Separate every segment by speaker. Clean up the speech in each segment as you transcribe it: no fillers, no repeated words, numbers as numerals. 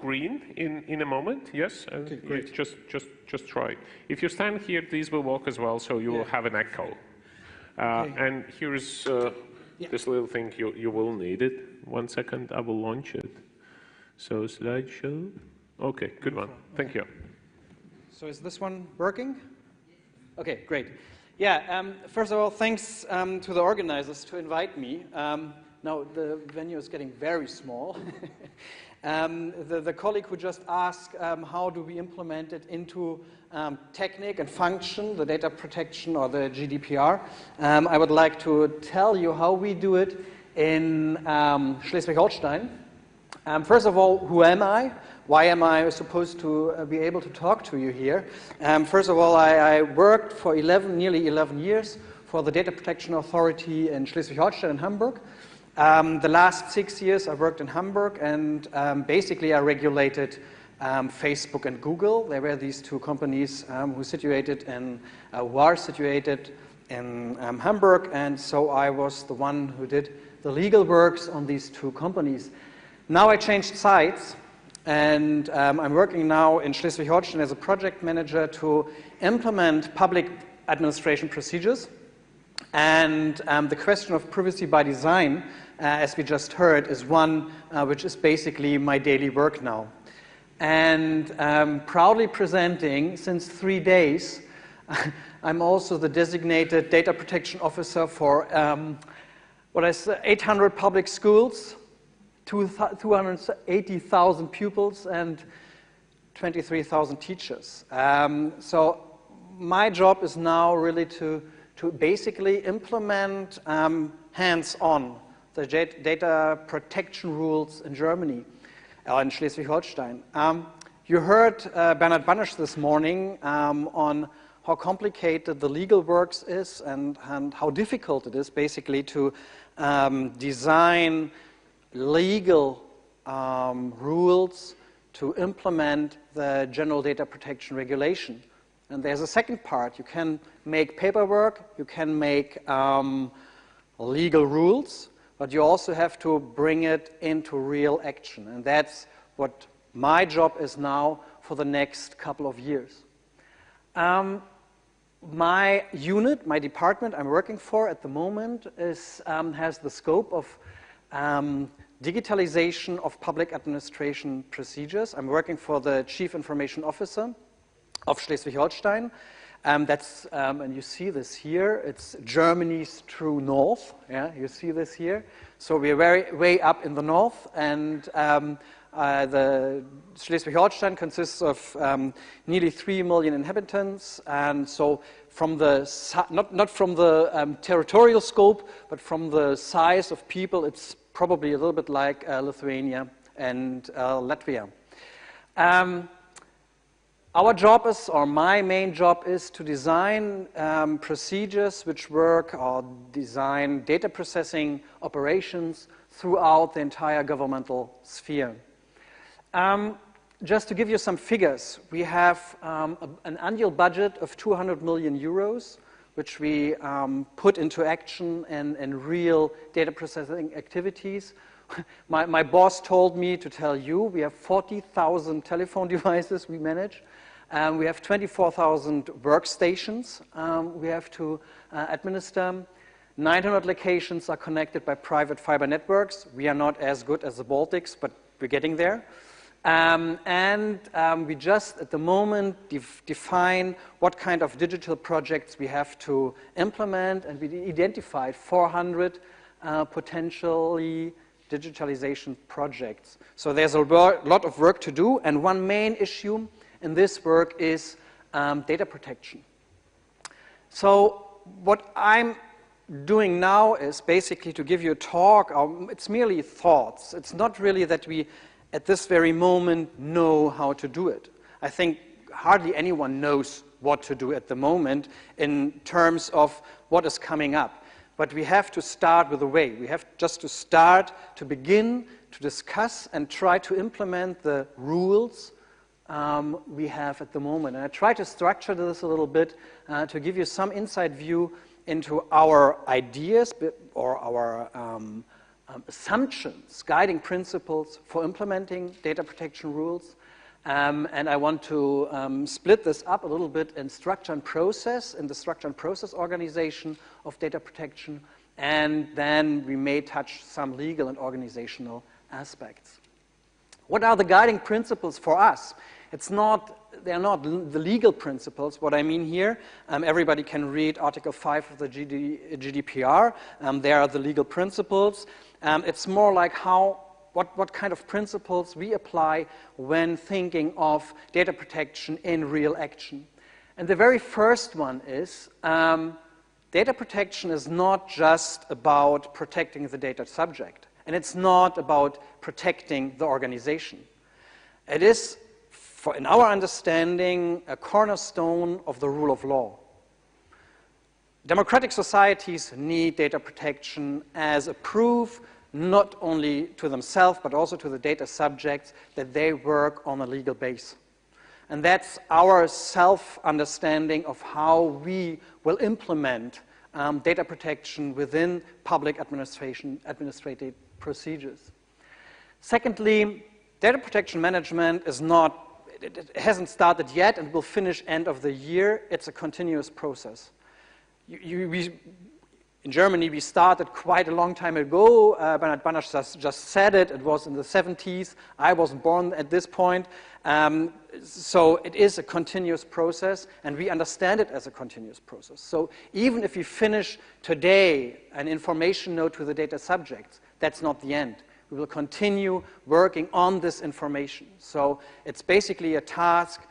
Speaker 1: green in a moment. Yes,
Speaker 2: okay, great.
Speaker 1: Just try. If you stand here, these will work as well, so you will have an echo.
Speaker 2: Okay.
Speaker 1: And here's this little thing you will need it. 1 second, I will launch it. So slideshow. Okay, good one. Thank you.
Speaker 2: So is this one working? Okay, great. Yeah, first of all, thanks to the organizers to invite me. Now, the venue is getting very small. The colleague who just asked how do we implement it into technique and function, the data protection or the GDPR, I would like to tell you how we do it in Schleswig-Holstein. First of all, who am I? Why am I supposed to be able to talk to you here? First of all, I worked for nearly 11 years for the Data Protection Authority in Schleswig-Holstein and Hamburg. The last 6 years I worked in Hamburg, and basically I regulated Facebook and Google. They were these two companies who are situated in Hamburg, and so I was the one who did the legal works on these two companies. Now I changed sites, and I'm working now in Schleswig-Holstein as a project manager to implement public administration procedures. And the question of privacy by design, as we just heard, is one which is basically my daily work now. And proudly presenting, since 3 days, I'm also the designated data protection officer for 800 public schools, 280,000 pupils, and 23,000 teachers. So my job is now really to basically implement hands-on the data protection rules in Germany, in Schleswig-Holstein. You heard Bernhard Banisch this morning on how complicated the legal works is and how difficult it is basically to design legal rules to implement the General Data Protection Regulation. And there's a second part. You can make paperwork, you can make legal rules, but you also have to bring it into real action. And that's what my job is now for the next couple of years. My unit, my department I'm working for at the moment has the scope of digitalization of public administration procedures. I'm working for the Chief Information Officer of Schleswig-Holstein. And you see this here. It's Germany's true north. Yeah, you see this here. So we're way up in the north, and the Schleswig-Holstein consists of nearly 3 million inhabitants, and so from the not from the territorial scope, but from the size of people, it's probably a little bit like Lithuania and Latvia. Our job is, or my main job is, to design procedures which work or design data processing operations throughout the entire governmental sphere. Just to give you some figures, we have an annual budget of 200 million euros, which we put into action in real data processing activities. My boss told me to tell you we have 40,000 telephone devices we manage. We have 24,000 workstations we have to administer. 900 locations are connected by private fiber networks. We are not as good as the Baltics, but we're getting there. We just, at the moment, define what kind of digital projects we have to implement, and we identified 400 potentially digitalization projects. So there's a lot of work to do, and one main issue in this work is data protection. So what I'm doing now is basically to give you a talk. It's merely thoughts. It's not really that we, at this very moment, know how to do it. I think hardly anyone knows what to do at the moment in terms of what is coming up. But we have to start with a way. We have just to start to begin to discuss and try to implement the rules we have at the moment. And I try to structure this a little bit to give you some inside view into our ideas or our assumptions, guiding principles for implementing data protection rules. And I want to split this up a little bit in structure and process, in the structure and process organization of data protection, and then we may touch some legal and organizational aspects. What are the guiding principles for us? They're not the legal principles. What I mean here, everybody can read Article 5 of the GDPR. There are the legal principles. It's more like what kind of principles we apply when thinking of data protection in real action. And the very first one is data protection is not just about protecting the data subject, and it's not about protecting the organization. It is, in our understanding, a cornerstone of the rule of law. Democratic societies need data protection as a proof, not only to themselves, but also to the data subjects, that they work on a legal base. And that's our self-understanding of how we will implement data protection within public administrative procedures. Secondly, data protection management is not, it hasn't started yet and will finish end of the year. It's a continuous process. In Germany, we started quite a long time ago. Bernhard Banasch just said it. It was in the 70s. I wasn't born at this point. So it is a continuous process, and we understand it as a continuous process. So even if we finish today an information node to the data subjects, that's not the end. We will continue working on this information. So it's basically a task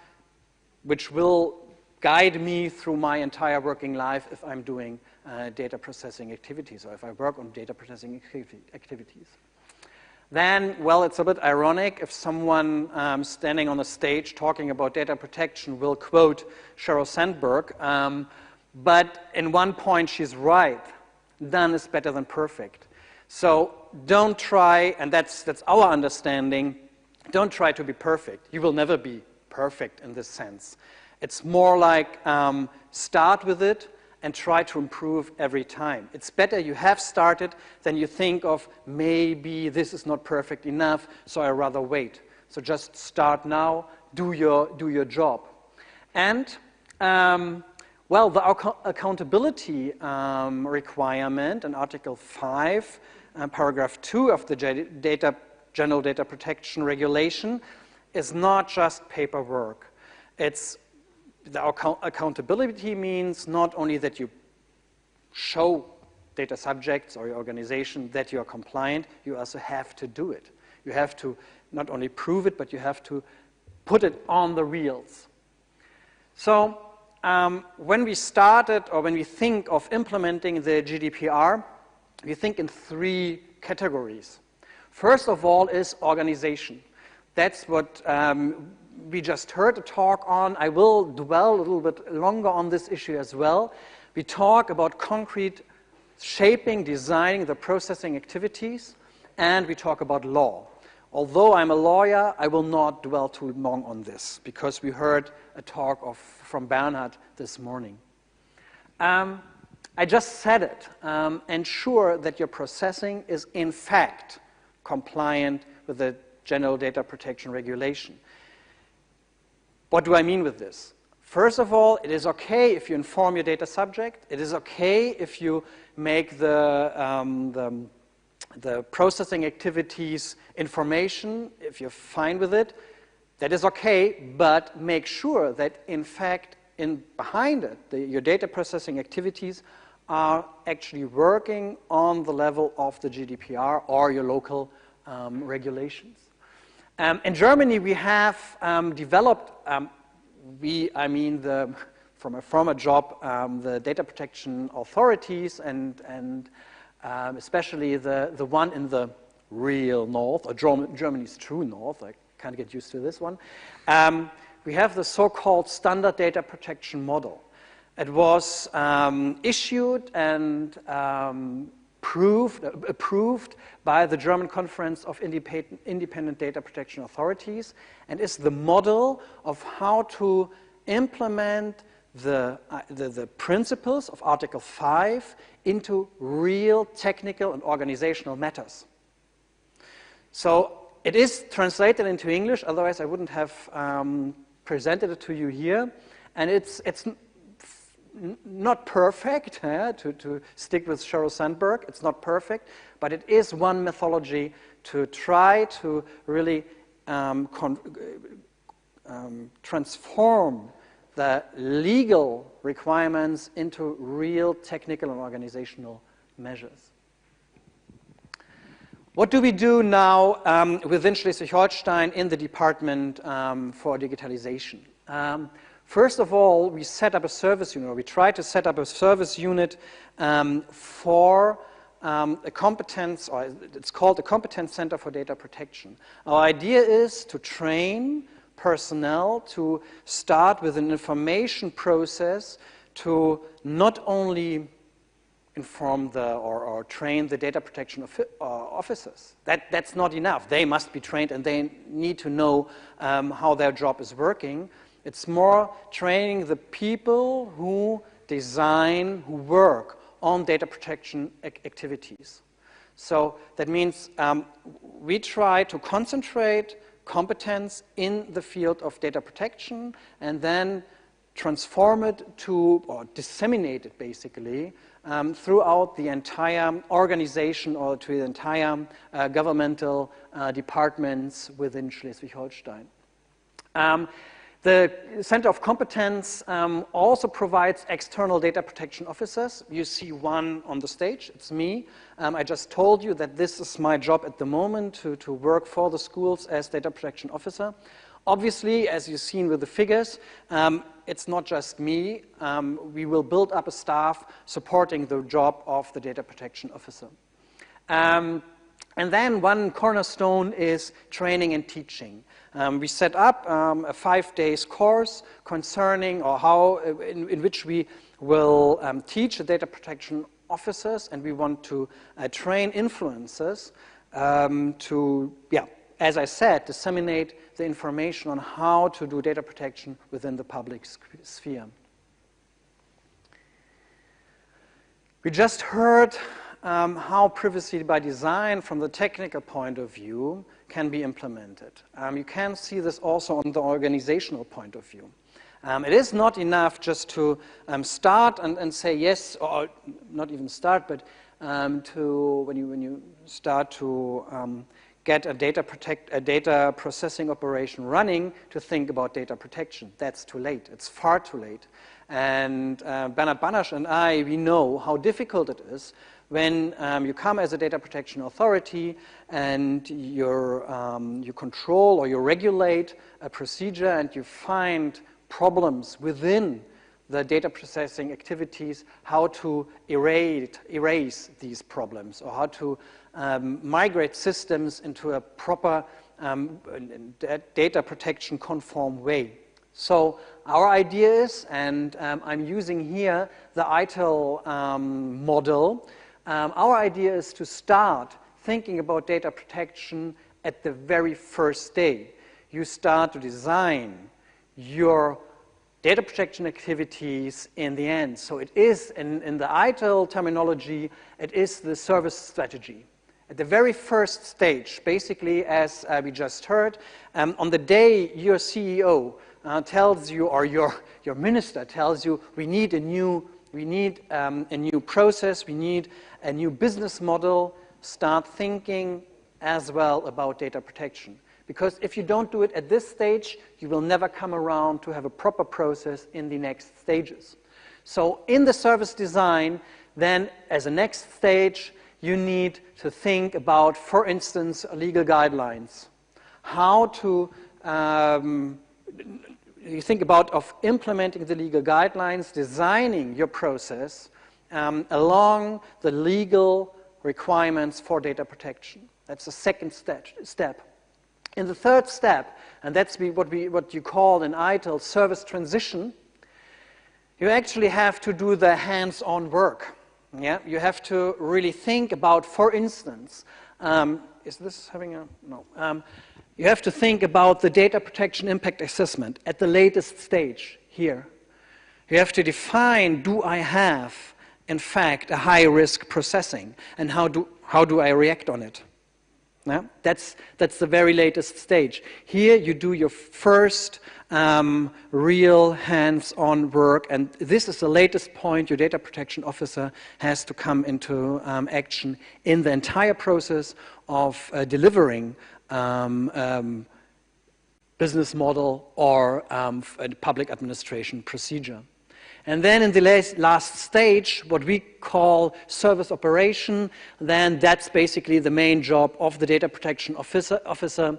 Speaker 2: which will guide me through my entire working life if I'm doing data processing activities, or if I work on data processing activities. Then, well, it's a bit ironic if someone standing on a stage talking about data protection will quote Sheryl Sandberg, but in one point she's right. Done is better than perfect. So don't try, and that's our understanding, don't try to be perfect. You will never be perfect in this sense. It's more like start with it and try to improve every time. It's better you have started than you think of, maybe this is not perfect enough, so I rather wait. So just start now, do your job. And, well, the accountability requirement in Article 5, paragraph 2 of the General Data Protection Regulation is not just paperwork. The accountability means not only that you show data subjects or your organization that you are compliant, you also have to do it. You have to not only prove it, but you have to put it on the reels. So when we started, or when we think of implementing the GDPR, we think in three categories. First of all is organization. That's what we just heard a talk on. I will dwell a little bit longer on this issue as well. We talk about concrete shaping, designing the processing activities, and we talk about law. Although I'm a lawyer, I will not dwell too long on this, because we heard a talk from Bernhard this morning. I just said it. Ensure that your processing is in fact compliant with the General Data Protection Regulation. What do I mean with this? First of all, it is okay if you inform your data subject. It is okay if you make the processing activities information, if you're fine with it. That is okay, but make sure that in fact, behind it, your data processing activities are actually working on the level of the GDPR or your local regulations. In Germany, we have developed, from a former job, the data protection authorities, and especially the one in the real north, or Germany's true north. I can't get used to this one. We have the so-called standard data protection model. It was issued and approved by the German Conference of Independent Data Protection Authorities, and is the model of how to implement the principles of Article 5 into real technical and organizational matters. So it is translated into English, otherwise I wouldn't have presented it to you here. And it's not perfect, to stick with Sheryl Sandberg, it's not perfect, but it is one methodology to try to really transform the legal requirements into real technical and organizational measures. What do we do now within Schleswig-Holstein in the Department for Digitalization? First of all, we set up a service unit, or we try to set up a service unit for a competence, or it's called the Competence Center for Data Protection. Our idea is to train personnel to start with an information process to not only inform or train the data protection officers. That's not enough. They must be trained and they need to know how their job is working. It's more training the people who design, who work on data protection activities. So that means we try to concentrate competence in the field of data protection and then transform it to, or disseminate it basically, throughout the entire organization or to the entire governmental departments within Schleswig-Holstein. The Center of Competence also provides external data protection officers. You see one on the stage, it's me. I just told you that this is my job at the moment, to work for the schools as data protection officer. Obviously, as you've seen with the figures, it's not just me. We will build up a staff supporting the job of the data protection officer. And then one cornerstone is training and teaching. We set up a 5-day course concerning, or how, in which we will teach the data protection officers, and we want to train influencers to, as I said, disseminate the information on how to do data protection within the public sphere. We just heard how privacy by design from the technical point of view can be implemented. You can see this also on the organizational point of view. It is not enough just to start and say yes, or not even start, but when you start to get a data processing operation running, to think about data protection. That's too late. It's far too late. And Bernhard Banasch and I, we know how difficult it is when you come as a data protection authority and you control or you regulate a procedure and you find problems within the data processing activities, how to erase these problems, or how to migrate systems into a proper data protection conform way. So our idea is, and I'm using here the ITIL model, our idea is to start thinking about data protection at the very first day. You start to design your data protection activities in the end. So it is, in the ITIL terminology, it is the service strategy. At the very first stage, basically, as we just heard, on the day your CEO tells you, or your minister tells you, we need a new process, we need a new business model, start thinking as well about data protection. Because if you don't do it at this stage, you will never come around to have a proper process in the next stages. So in the service design, then as a next stage, you need to think about, for instance, legal guidelines. How to, you think about of implementing the legal guidelines, designing your process along the legal requirements for data protection. That's the second step. In the third step, and that's what you call in ITIL service transition, you actually have to do the hands-on work. Yeah, you have to really think about, for instance, is this having a, no. You have to think about the data protection impact assessment at the latest stage here. You have to define, do I have, in fact, a high-risk processing, and how do I react on it? Yeah? That's the very latest stage. Here you do your first real hands-on work, and this is the latest point. Your data protection officer has to come into action in the entire process of delivering business model or a public administration procedure. And then in the last stage, what we call service operation, then that's basically the main job of the data protection officer.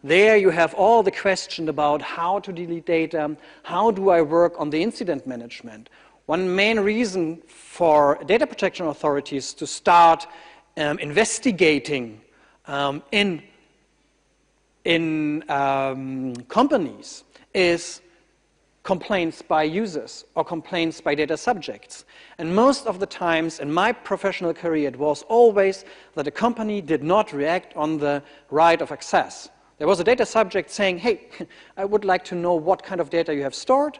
Speaker 2: There you have all the questions about how to delete data, how do I work on the incident management. One main reason for data protection authorities to start investigating in companies is complaints by users or complaints by data subjects. And most of the times in my professional career, it was always that a company did not react on the right of access. There was a data subject saying, hey, I would like to know what kind of data you have stored,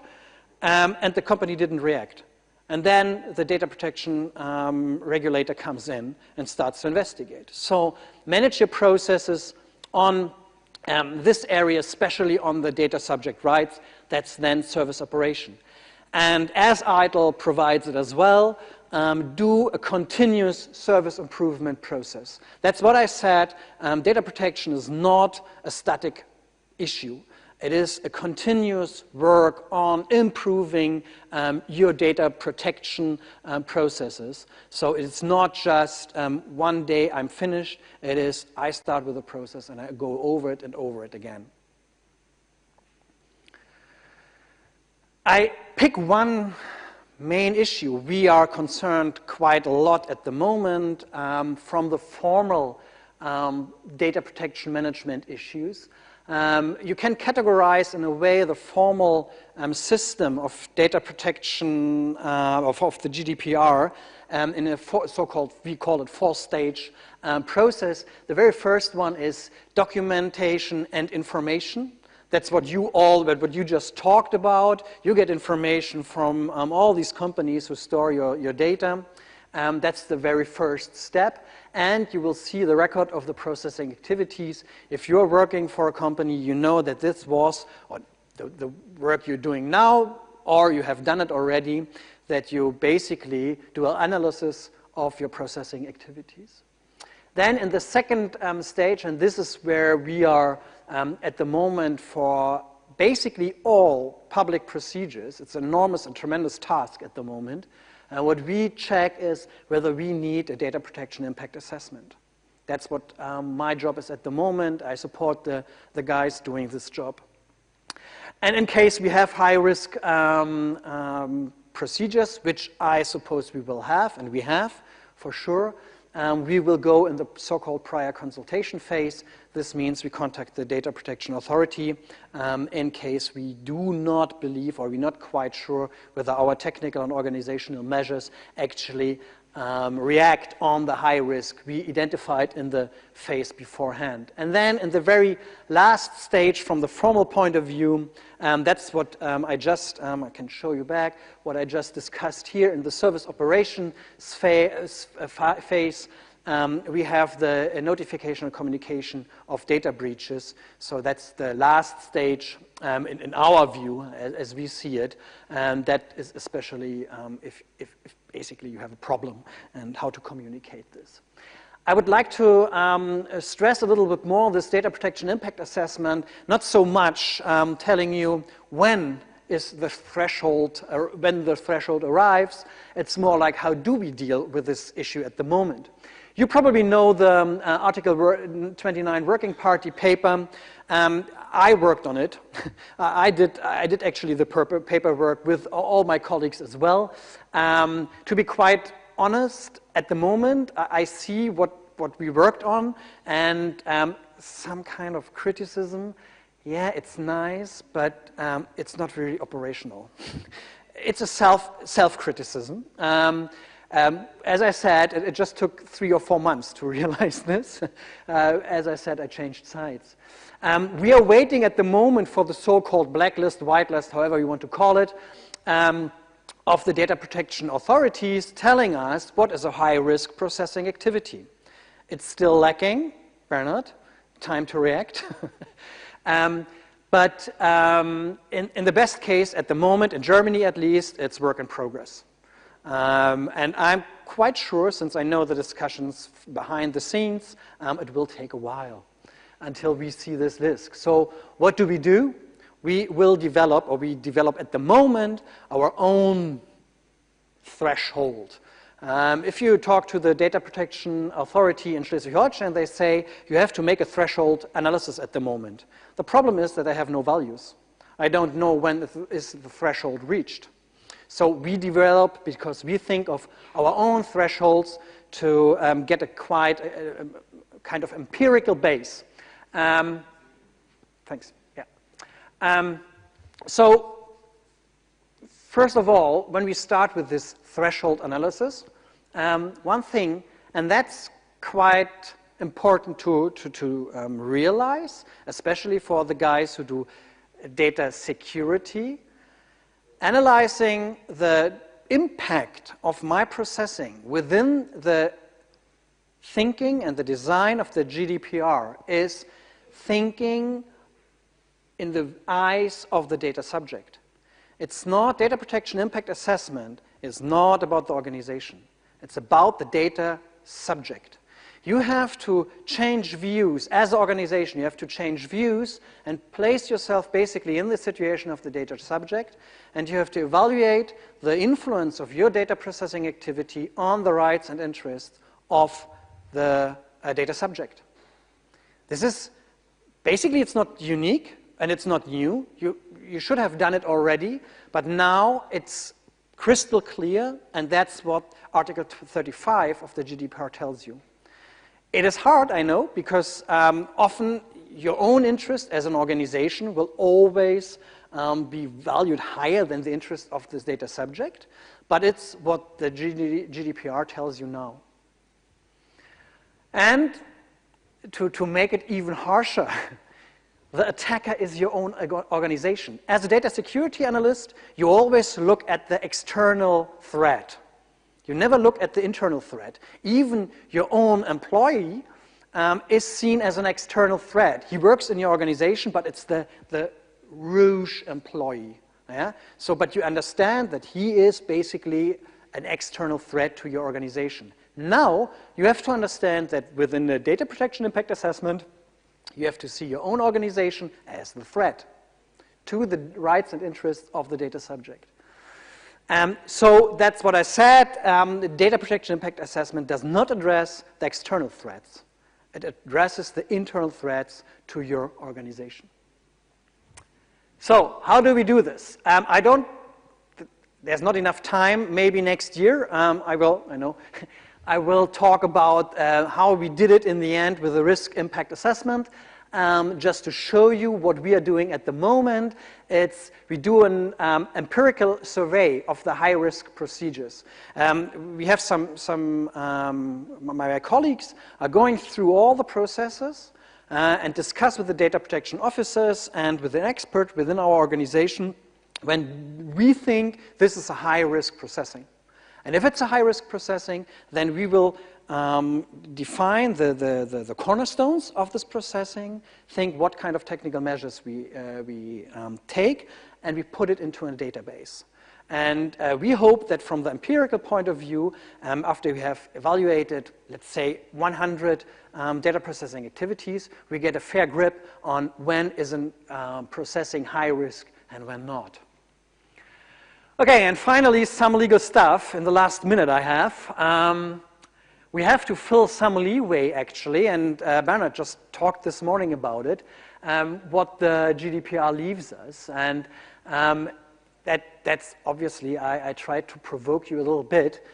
Speaker 2: and the company didn't react. And then the data protection regulator comes in and starts to investigate. So manage your processes on this area, especially on the data subject rights. That's then service operation. And as ITIL provides it as well, do a continuous service improvement process. That's what I said. Data protection is not a static issue. It is a continuous work on improving your data protection processes. So it's not just one day I'm finished. It is I start with a process and I go over it and over it again. I pick one main issue. We are concerned quite a lot at the moment from the formal data protection management issues. You can categorize in a way the formal system of data protection of the GDPR in a so-called, we call it four-stage process. The very first one is documentation and information. That's what you just talked about. You get information from all these companies who store your data. That's the very first step. And you will see the record of the processing activities. If you're working for a company, you know that this was the work you're doing now, or you have done it already, that you basically do an analysis of your processing activities. Then in the second stage, and this is where we are at the moment for basically all public procedures, it's an enormous and tremendous task at the moment. What we check is whether we need a data protection impact assessment. That's what my job is at the moment. I support the guys doing this job. And in case we have high-risk procedures, which I suppose we will have, and we have for sure, we will go in the so-called prior consultation phase. This means we contact the data protection authority in case we do not believe or we're not quite sure whether our technical and organizational measures actually react on the high risk we identified in the phase beforehand. And then in the very last stage from the formal point of view, that's what I can show you back, what I just discussed here in the service operation phase. We have the notification and communication of data breaches. So that's the last stage in our view, as we see it. And that is especially if basically you have a problem and how to communicate this. I would like to stress a little bit more this data protection impact assessment, not so much telling you when is the threshold, when the threshold arrives. It's more like how do we deal with this issue at the moment. You probably know the Article 29 Working Party paper. I worked on it. I did actually the paperwork with all my colleagues as well. To be quite honest, at the moment, I see what we worked on and some kind of criticism. Yeah, it's nice, but it's not very operational. It's a self-criticism. As I said, it just took 3 or 4 months to realize this. As I said, I changed sides. We are waiting at the moment for the so-called blacklist, whitelist, however you want to call it, of the data protection authorities telling us what is a high-risk processing activity. It's still lacking, Bernard, time to react. But in the best case, at the moment, in Germany at least, it's work in progress. And I'm quite sure, since I know the discussions behind the scenes, it will take a while until we see this disk. So what do? We will develop, or we develop at the moment, our own threshold. If you talk to the data protection authority in Schleswig-Holstein, they say you have to make a threshold analysis at the moment. The problem is that I have no values. I don't know when is the threshold reached. So we develop, because we think of our own thresholds, to get a quite kind of empirical base. Thanks. Yeah. So first of all, when we start with this threshold analysis, one thing, and that's quite important to realize, especially for the guys who do data security, analyzing the impact of my processing within the thinking and the design of the GDPR is thinking in the eyes of the data subject. It's not, data protection impact assessment is not about the organization. It's about the data subject. You have to change views as an organization. You have to change views and place yourself basically in the situation of the data subject, and you have to evaluate the influence of your data processing activity on the rights and interests of the data subject. This is, basically it's not unique and it's not new. You should have done it already, but now it's crystal clear, and that's what Article 35 of the GDPR tells you. It is hard, I know, because often your own interest as an organization will always be valued higher than the interest of this data subject, but it's what the GDPR tells you now. And to make it even harsher, the attacker is your own organization. As a data security analyst, you always look at the external threat. You never look at the internal threat. Even your own employee is seen as an external threat. He works in your organization, but it's the rouge employee. Yeah? So, but you understand that he is basically an external threat to your organization. Now, you have to understand that within the data protection impact assessment, you have to see your own organization as the threat to the rights and interests of the data subject. So that's what I said. The data protection impact assessment does not address the external threats. It addresses the internal threats to your organization. So how do we do this? There's not enough time. Maybe next year I will talk about how we did it in the end with the risk impact assessment. Just to show you what we are doing at the moment, we do an empirical survey of the high-risk procedures. We have my colleagues are going through all the processes and discuss with the data protection officers and with an expert within our organization when we think this is a high-risk processing. And if it's a high-risk processing, then we will define the cornerstones of this processing, think what kind of technical measures we take, and we put it into a database. And we hope that from the empirical point of view, after we have evaluated, let's say, 100 data processing activities, we get a fair grip on when is processing high risk and when not. Okay, and finally, some legal stuff in the last minute I have. We have to fill some leeway, actually, and Bernard just talked this morning about it, what the GDPR leaves us. And that's obviously, I tried to provoke you a little bit.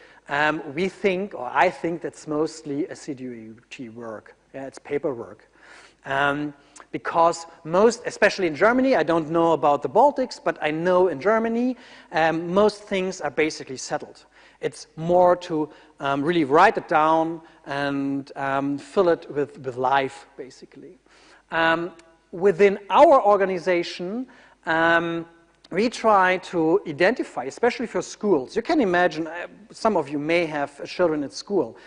Speaker 2: We think, or I think, that's mostly assiduity work. Yeah, it's paperwork. Because most, especially in Germany, I don't know about the Baltics, but I know in Germany, most things are basically settled. It's more to really write it down and fill it with life, basically. Within our organization, we try to identify, especially for schools. You can imagine, some of you may have children at school.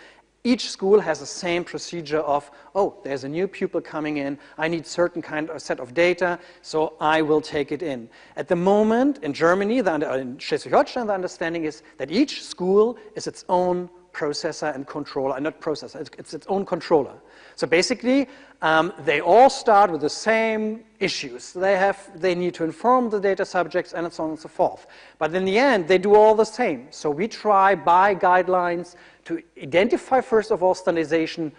Speaker 2: Each school has the same procedure of, oh, there's a new pupil coming in, I need certain kind of set of data, so I will take it in. At the moment, in Germany, in Schleswig-Holstein, the understanding is that each school is its own processor and controller, not processor, it's its own controller. So basically, they all start with the same issues. They need to inform the data subjects and so on and so forth. But in the end, they do all the same. So we try by guidelines to identify, first of all, standardization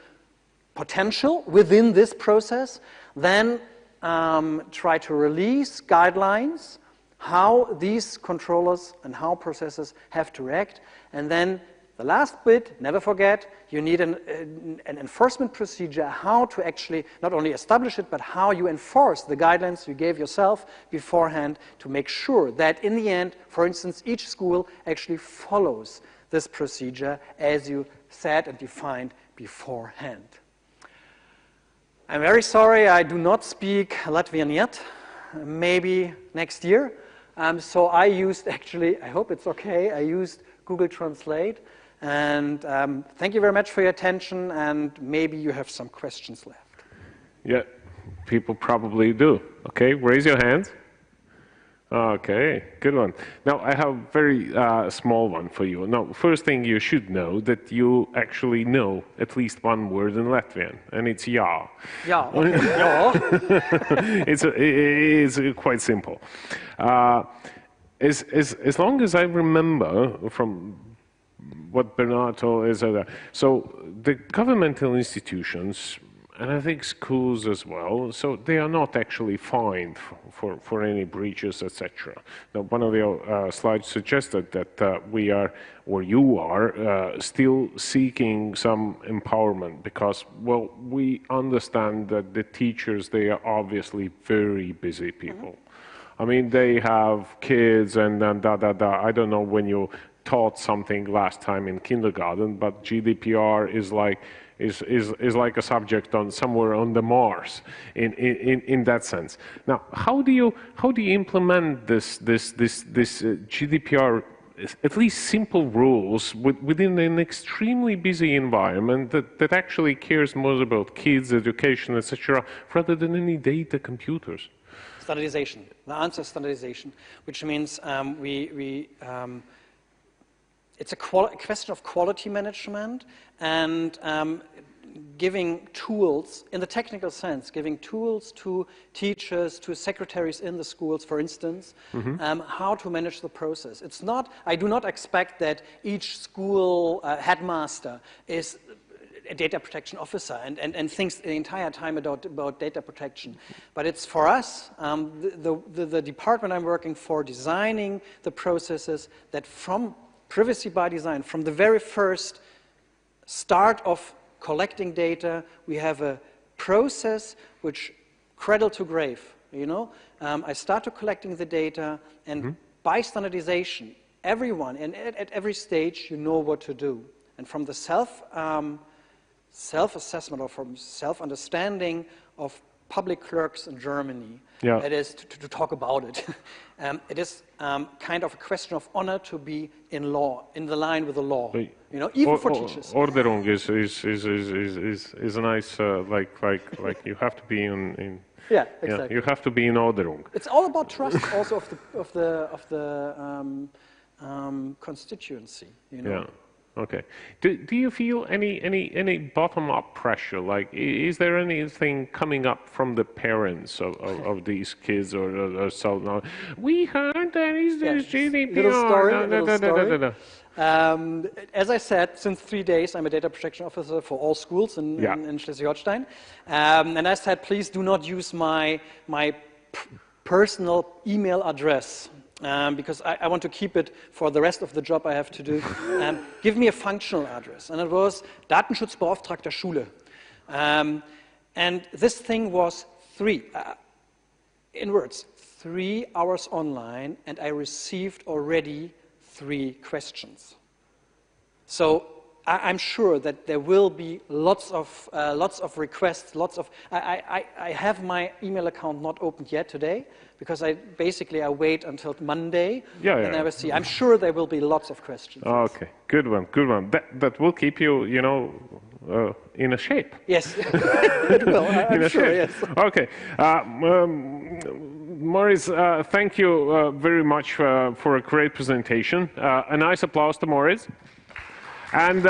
Speaker 2: potential within this process, then try to release guidelines, how these controllers and how processors have to react, and then the last bit, never forget, you need an enforcement procedure, how to actually not only establish it, but how you enforce the guidelines you gave yourself beforehand to make sure that in the end, for instance, each school actually follows this procedure as you said and defined beforehand. I'm very sorry I do not speak Latvian yet, maybe next year. So I used actually, I hope it's okay, I used Google Translate. And thank you very much for your attention, and maybe you have some questions left.
Speaker 1: Yeah, people probably do. Okay, raise your hands. Okay, good one. Now, I have a very small one for you. Now, first thing you should know that you actually know at least one word in Latvian, and it's ja.
Speaker 2: Ja, okay. Ja.
Speaker 1: It's quite simple. As long as I remember from what Bernardo is, so the governmental institutions, and I think schools as well, so they are not actually fined for any breaches, etc. Now, one of the slides suggested that we are, or you are, still seeking some empowerment because, well, we understand that the teachers, they are obviously very busy people. I mean, they have kids and I don't know when you taught something last time in kindergarten, but Gdpr is like a subject on somewhere on the Mars in that sense. Now, how do you implement this Gdpr, at least simple rules within an extremely busy environment that actually cares more about kids, education, etc., rather than any data computers?
Speaker 2: Standardization. The answer is standardization, which means it's a question of quality management and giving tools, in the technical sense, giving tools to teachers, to secretaries in the schools, for instance, how to manage the process. It's not, I do not expect that each school headmaster is a data protection officer and thinks the entire time about data protection. But it's for us, the department I'm working for, designing the processes that from privacy by design, from the very first start of collecting data, we have a process which cradle to grave, you know. I start to collecting the data, and by standardization, everyone, and at every stage, you know what to do. And from the self-assessment or from self-understanding of public clerks in Germany, it is to talk about it. It is kind of a question of honor to be in law, in the line with the law. You know, even for teachers.
Speaker 1: Ordnung is a nice like you have to be in.
Speaker 2: Yeah, exactly.
Speaker 1: Yeah, you have to be in Ordnung.
Speaker 2: It's all about trust, also of the constituency. You know.
Speaker 1: Yeah. Okay. Do you feel any bottom-up pressure? Like, is there anything coming up from the parents of these kids or so? No, we heard there is this GDPR.
Speaker 2: Little story. As I said, since 3 days, I'm a data protection officer for all schools in Schleswig-Holstein. And I said, please do not use my personal email address. Because I want to keep it for the rest of the job I have to do. Give me a functional address. And it was Datenschutzbeauftragter Schule. And this thing was 3 hours online, and I received already 3 questions. So I'm sure that there will be lots of requests, I have my email account not opened yet today, because I wait until Monday, and I will see. I'm sure there will be lots of questions.
Speaker 1: Okay, good one, good one. That will keep you, in a shape.
Speaker 2: Yes, it will. I'm sure. Yes.
Speaker 1: Okay, Moritz, thank you very much for a great presentation. A nice applause to Moritz. And